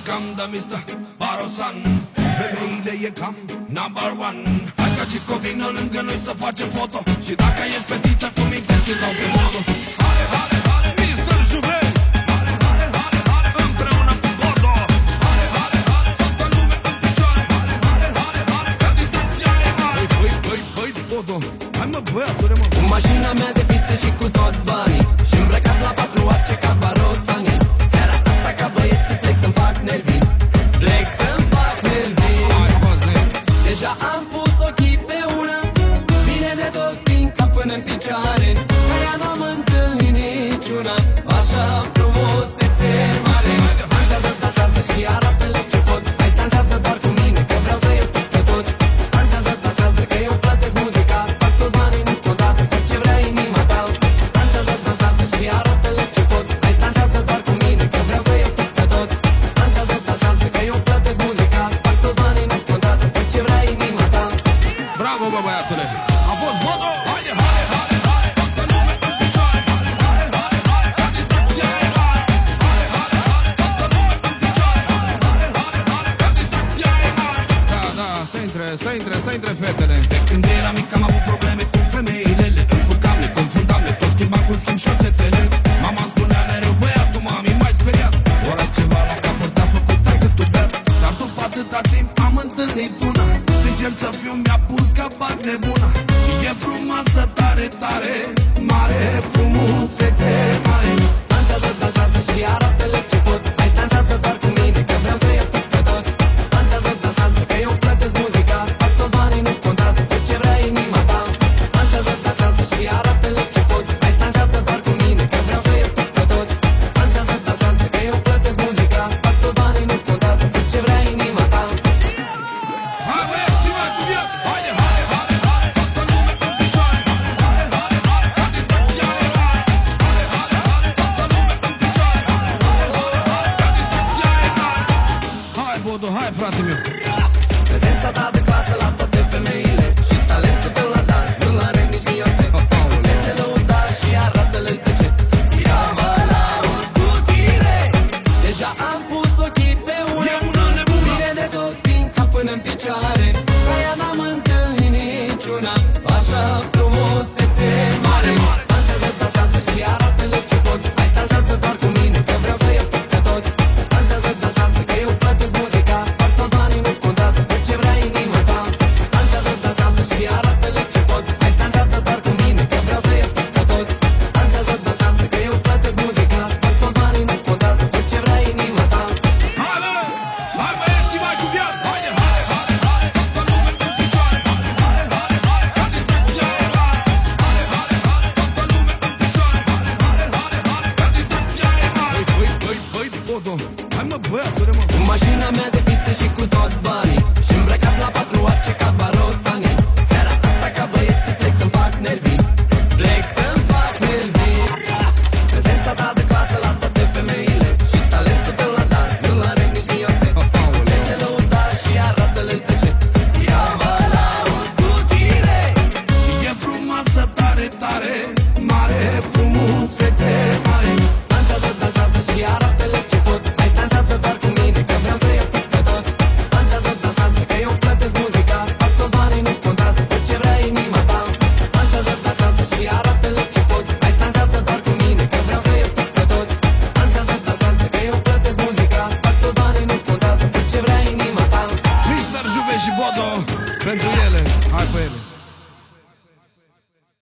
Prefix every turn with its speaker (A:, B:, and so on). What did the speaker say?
A: cam de Mr. Barosan. Femeile e cam number one. Hai ca Cico vină lângă noi să facem foto. Și dacă ești fetiță cu minte, ți dau pe modo. Hale, hale, hale, Mr. Juven. Hale, hale, hale, hale, împreună cu Bodo. Hale, hale, hale, toată lumea în picioare. Hale, hale, hale, hale, că distracția e mare. Băi, Bodo, hai mă băiatule, mă.
B: Cu mașina mea de fițe și cu toți banii și îmbrăcat la patru arce ca Barosani. Seara asta ca băieții plec să-mi fac nervi. Plec să-mi fac nervi. Deja am pus ochii pe una, bine de tot din cap până în picioare. Ca ea n-am întâlnit niciuna, așa frumusețe mare. Dansează, dansează și arată-le ce poți. Hai dansează doar cu mine, că vreau să iau pe toți. Dansează, dansează, că eu plătesc muzica. Sparg toți banii, nu contează, fă ce vrea inima ta. Dansează, dansează și arată-le ce poți. Hai dansează doar cu mine, că vreau să iau pe toți. Dansează, dansează, că eu plătesc muzica. Sparg toți banii, nu contează, fă ce vrea inima ta.
A: Bravo, bă, băiatule! A fost Bodo! Haide, hale, hale, hale, toată lumea în picioare! Hale, hale, hale, hale, ca distracția e mare! Hale, hale, hale, toată lumea în picioare! Hale, hale, hale, hale, ca distracția e mare! Da, să intre fetele! De când eram mic am avut probleme cu femeile. Le încurcam, le confundam, le tot schimbam cu schimb șosetele. Mama îmi spunea mereu, băiatul mami, mai speriat. Ora ceva la capăt te-a făcut tai cât tu beat. Dar după atâta timp am întâlnit una. Sincer să fiu, mi-a pus capac nebuna. Și e frumoasă tare, tare, mare, frumusețe mare.
B: Dansează, dansează și arată-le ce poți. Hai dansează doar cu mine, că vreau să iau pe toți. Dansează, dansează, că eu plătesc muzica. Sparg toți banii, nu contează, fă ce vrea inima ta. Dansează, dansează și arată-le ce poți. Hai dansează doar cu mine, că vreau să iau pe toți. Dansează, dansează, că eu plătesc muzica. Sparg toți banii, nu contează, fă ce vrea inima ta.
A: Hai băieți, mai cu viață! Haide, hale, hale, hale, toată lumea în picioare! Hale, hale, hale, ca distracția e mare! Hale, hale, hale, toată lumea în picioare! Hale, hale, hale, hale, ca distracția e mare! Hai, Bodo, hai, frate meu!
B: Prezența ta de clasă la toate femeile și talentul tău la dans nu-l are nici Miose. Te lăuda și arată-le de ce eu mă laud cu tine. Deja am pus ochii pe una,
A: E una nebună!
B: bine de tot din cap până în picioare. Ca ea n-am întâlnit niciuna, așa frumusețe mare. Dansează, dansează și arată-le ce poți. Hai dansează doar cu mine, că vreau să iau pe toți. Dansează, dansează, că eu plătesc muzica. Sparg toți banii, nu contează, fă ce vrea inima ta. Dansează, dansează și arată-le ce poți. Hai dansează doar cu mine, că vreau să iau pe toți. Dansează, dansează, că eu plătesc muzica. Sparg toți banii, nu contează, fă ce vrea inima ta.
A: Hai, bă! Hai, băieți, mai cu viață! Haide, hale, hale, hale, toată lumea în picioare! Hale, hale, hale, hale, ca distracția e mare! Hale, hale, hale, toată lumea în picioare! Hale, hale, hale, hale, ca distracția e mare! Băi, Bodo! Hai, mă, băiatule, mă!
B: Cu mașina mea de fițe și cu toți banii și îmbrăcat la patru arce ca Barosani. Seara asta ca băieții plec să-mi fac nervi. Plec să-mi fac nervi. Prezența ta de clasă la toate femeile și talentul tău la dans nu-l are nici Miose. Te lăuda și arată-le de ce eu mă laud cu tine.
A: Și e frumoasă tare, tare, mare, frumusețe mare.
B: Dansează, dansează și arată-le ce poți. Hai dansează doar cu mine, că vreau să iau pe toți. Dansează, dansează, că eu plătesc muzica. Sparg toți banii, nu contează, fă ce vrea inima ta. Dansează, dansează și arată-le ce poți. Hai dansează doar cu mine, că vreau să iau pe toți. Dansează, dansează, că eu plătesc muzica. Sparg toți banii, nu contează, fă ce vrea inima ta.
A: Mr. Juve și Bodo, pentru ele, hai pe ele.